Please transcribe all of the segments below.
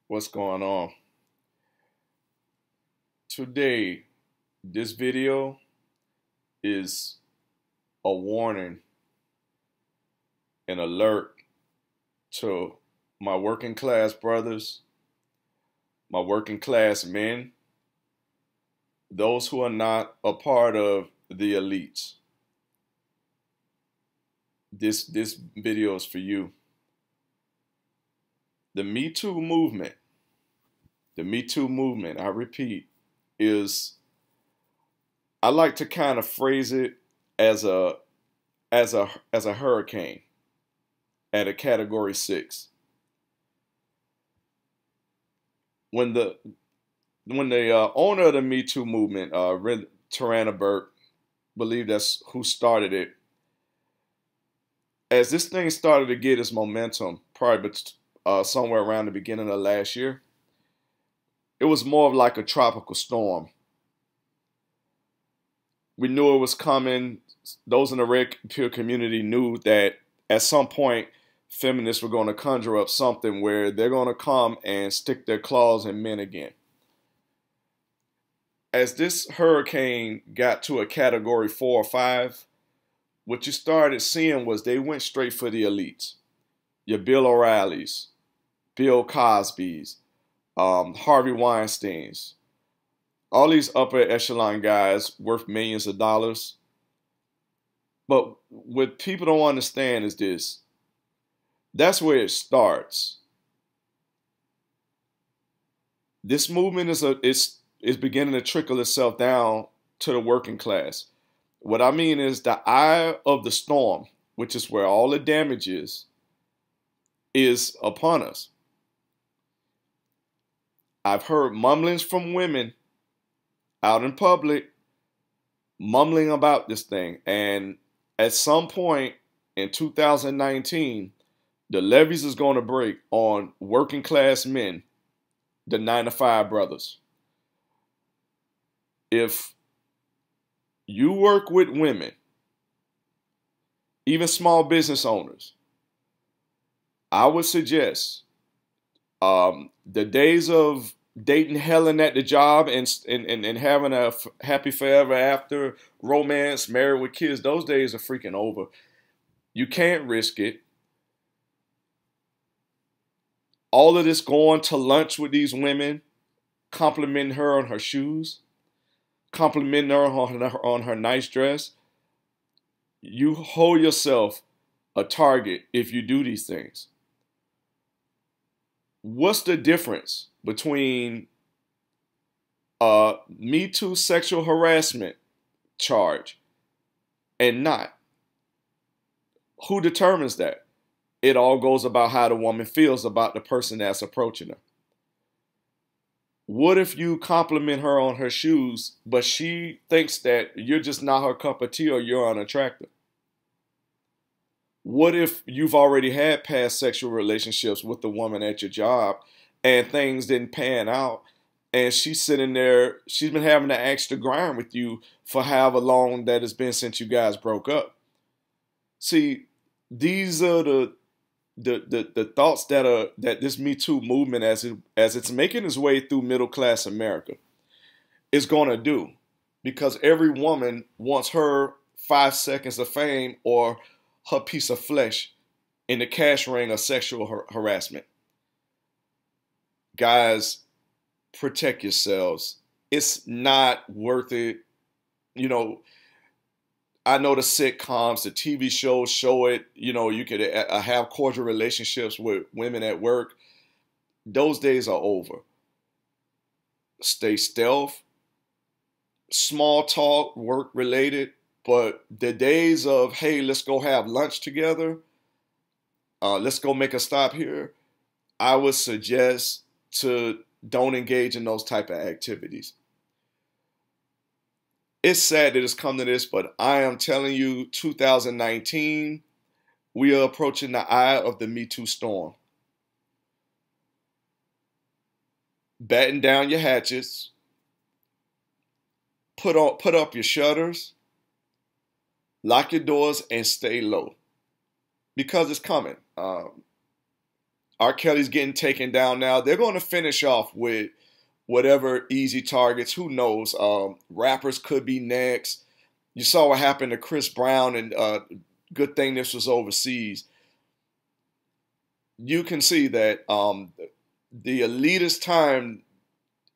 What's going on? Today, this video is a warning, an alert to my working class brothers, my working class men, those who are not a part of the elites. This video is for you. The Me Too movement, I repeat, is, I like to kind of phrase it as a hurricane at a category 6. When the owner of the Me Too movement, Tarana believe that's who started it. As this thing started to get its momentum, probably somewhere around the beginning of last year, it was more of like a tropical storm. We knew it was coming. Those in the Redpill community knew that at some point feminists were going to conjure up something where they're going to come and stick their claws in men again. As this hurricane got to a category 4 or 5, what you started seeing was they went straight for the elites. Your Bill O'Reillys, Bill Cosby's, Harvey Weinstein's, all these upper echelon guys worth millions of dollars. But what people don't understand is this. That's where it starts. This movement is beginning to trickle itself down to the working class. What I mean is the eye of the storm, which is where all the damage is upon us. I've heard mumblings from women out in public mumbling about this thing. And at some point in 2019, the levees is going to break on working class men, the 9-to-5 brothers. If you work with women, even small business owners, I would suggest the days of dating Helen at the job and having a happy forever after romance, married with kids, those days are freaking over. You can't risk it. All of this going to lunch with these women, complimenting her on her shoes, complimenting her on her nice dress. You hold yourself a target if you do these things. What's the difference between Me Too sexual harassment charge and not? Who determines that? It all goes about how the woman feels about the person that's approaching her. What if you compliment her on her shoes, but she thinks that you're just not her cup of tea or you're unattractive? What if you've already had past sexual relationships with the woman at your job and things didn't pan out and she's sitting there, she's been having to ask to grind with you for however long that it's been since you guys broke up? See, these are the thoughts that this Me Too movement, as it's making its way through middle class America, is going to do, because every woman wants her 5 seconds of fame or her piece of flesh in the cash ring of sexual harassment. Guys, protect yourselves. It's not worth it. You know, I know the sitcoms, the TV shows show it. You know, you could have cordial relationships with women at work. Those days are over. Stay stealth. Small talk, work related. But the days of, hey, let's go have lunch together, let's go make a stop here, I would suggest to don't engage in those type of activities. It's sad that it's come to this, but I am telling you, 2019, we are approaching the eye of the Me Too storm. Batten down your hatchets, put up your shutters, lock your doors, and stay low, because it's coming. R. Kelly's getting taken down now. They're going to finish off with whatever easy targets. Who knows? Rappers could be next. You saw what happened to Chris Brown, and good thing this was overseas. You can see that the elitist time,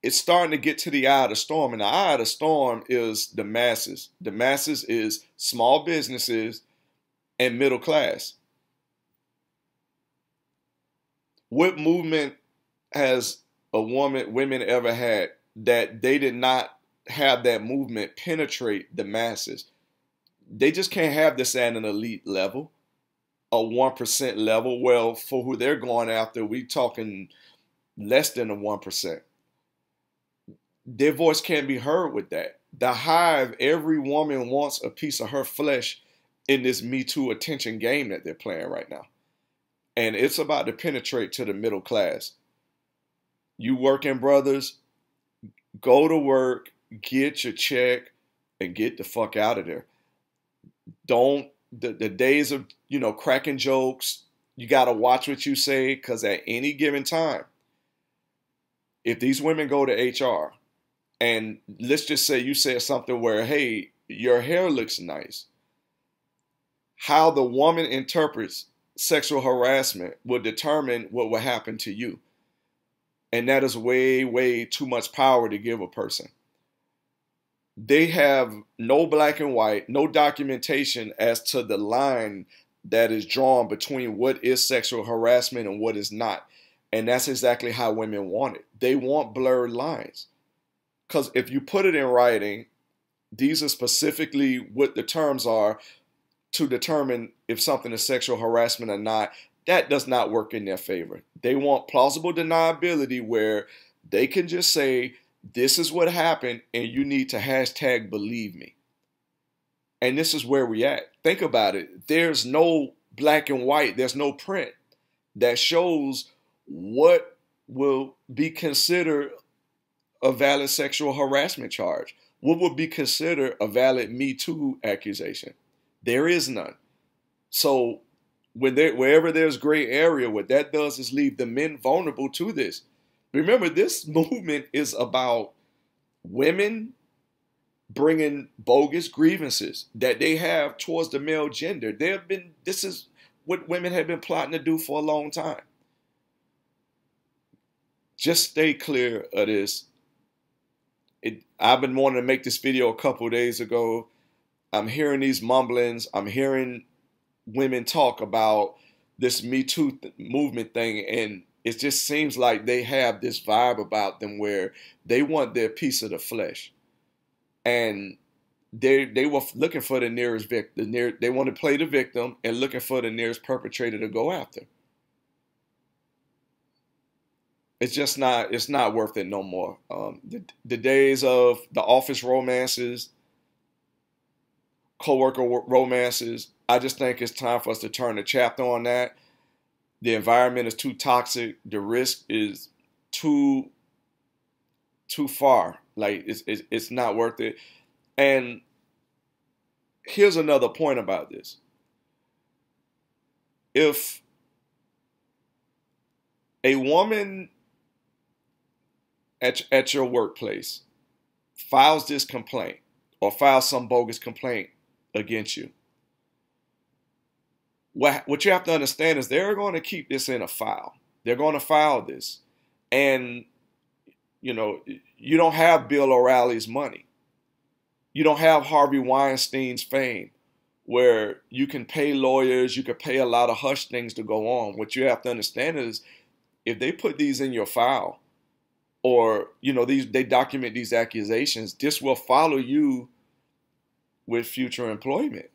it's starting to get to the eye of the storm, and the eye of the storm is the masses. The masses is small businesses and middle class. What movement has women ever had that they did not have that movement penetrate the masses? They just can't have this at an elite level, a 1% level. Well, for who they're going after, we talking less than a 1%. Their voice can't be heard with that. The hive, every woman wants a piece of her flesh in this Me Too attention game that they're playing right now. And it's about to penetrate to the middle class. You working brothers, go to work, get your check, and get the fuck out of there. Don't, the days of, cracking jokes, you got to watch what you say, because at any given time, if these women go to HR, and let's just say you said something where, hey, your hair looks nice, how the woman interprets sexual harassment will determine what will happen to you. And that is way, way too much power to give a person. They have no black and white, no documentation as to the line that is drawn between what is sexual harassment and what is not. And that's exactly how women want it. They want blurred lines. Because if you put it in writing, these are specifically what the terms are to determine if something is sexual harassment or not. That does not work in their favor. They want plausible deniability where they can just say, this is what happened, and you need to hashtag believe me. And this is where we at. Think about it. There's no black and white. There's no print that shows what will be considered a valid sexual harassment charge. What would be considered a valid Me Too accusation? There is none. So wherever there's gray area, what that does is leave the men vulnerable to this. Remember, this movement is about women bringing bogus grievances that they have towards the male gender. This is what women have been plotting to do for a long time. Just stay clear of this. I've been wanting to make this video a couple of days ago. I'm hearing these mumblings. I'm hearing women talk about this Me Too movement thing, and it just seems like they have this vibe about them where they want their piece of the flesh. And they were looking for the nearest victim. They want to play the victim and looking for the nearest perpetrator to go after. It's just not, it's not worth it no more. The days of the office romances, co-worker romances, I just think it's time for us to turn the chapter on that. The environment is too toxic. The risk is too far. Like it's not worth it. And here's another point about this. If a woman at your workplace files this complaint or files some bogus complaint against you, what you have to understand is they're going to keep this in a file. They're going to file this. And, you don't have Bill O'Reilly's money. You don't have Harvey Weinstein's fame where you can pay lawyers, you can pay a lot of hush things to go on. What you have to understand is if they put these in your file or, they document these accusations, this will follow you with future employment.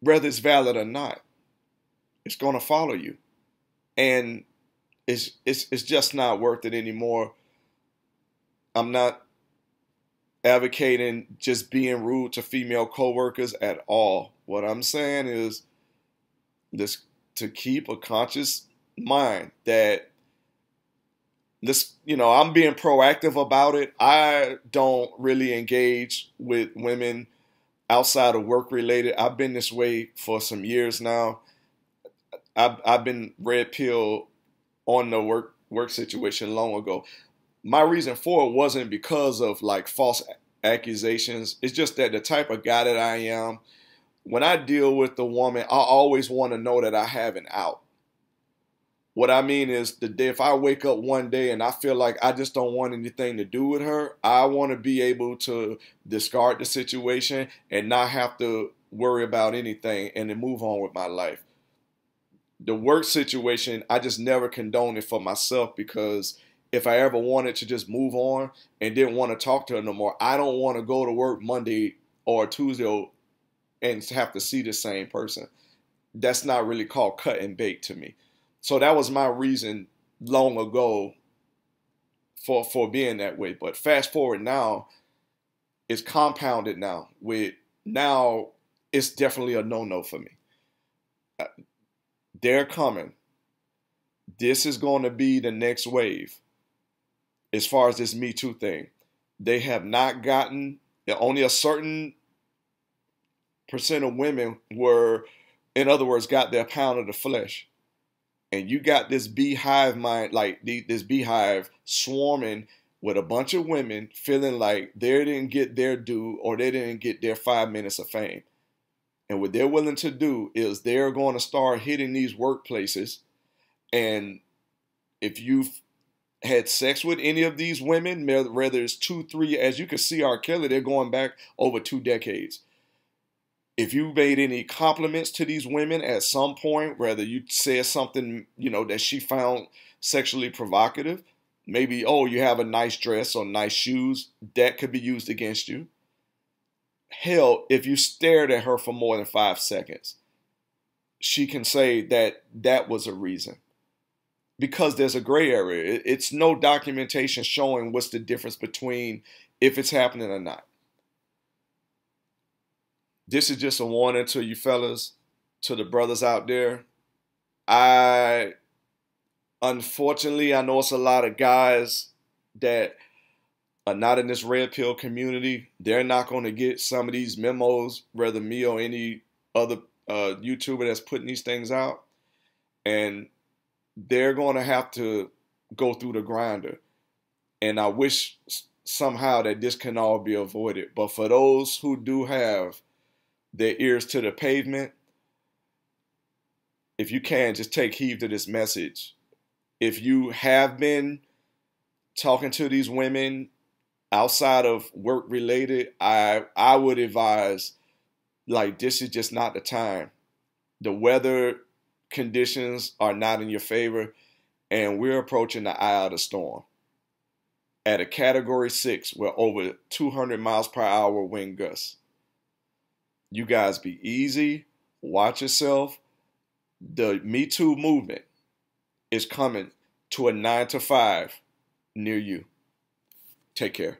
Whether it's valid or not, it's going to follow you. And it's just not worth it anymore. I'm not advocating just being rude to female coworkers at all. What I'm saying is this, to keep a conscious mind that this, I'm being proactive about it. I don't really engage with women outside of work related. I've been this way for some years now. I've been red pill on the work situation long ago. My reason for it wasn't because of like false accusations. It's just that the type of guy that I am, when I deal with a woman, I always want to know that I have an out. What I mean is the day if I wake up one day and I feel like I just don't want anything to do with her, I want to be able to discard the situation and not have to worry about anything and then move on with my life. The work situation, I just never condone it for myself because if I ever wanted to just move on and didn't want to talk to her no more, I don't want to go to work Monday or Tuesday and have to see the same person. That's not really called cut and bait to me. So that was my reason long ago for being that way. But fast forward now, it's compounded now. Now it's definitely a no-no for me. They're coming. This is going to be the next wave as far as this Me Too thing. They have not gotten, only a certain percent of women were, in other words, got their pound of the flesh. And you got this beehive mind, like this beehive swarming with a bunch of women feeling like they didn't get their due or they didn't get their 5 minutes of fame. And what they're willing to do is they're going to start hitting these workplaces. And if you've had sex with any of these women, whether it's 2, 3, as you can see R. Kelly, they're going back over 2 decades. If you made any compliments to these women at some point, whether you said something, that she found sexually provocative, maybe, oh, you have a nice dress or nice shoes, that could be used against you. Hell, if you stared at her for more than 5 seconds, she can say that that was a reason. Because there's a gray area. It's no documentation showing what's the difference between if it's happening or not. This is just a warning to you fellas, to the brothers out there. Unfortunately, I know it's a lot of guys that are not in this red pill community. They're not going to get some of these memos, whether me or any other YouTuber that's putting these things out. And they're going to have to go through the grinder. And I wish somehow that this can all be avoided. But for those who do have their ears to the pavement, if you can, just take heed to this message. If you have been talking to these women outside of work related, I would advise, like, this is just not the time. The weather conditions are not in your favor, and we're approaching the eye of the storm. At a category 6 with over 200 miles per hour wind gusts. You guys be easy, watch yourself. The Me Too movement is coming to a 9 to 5 near you. Take care.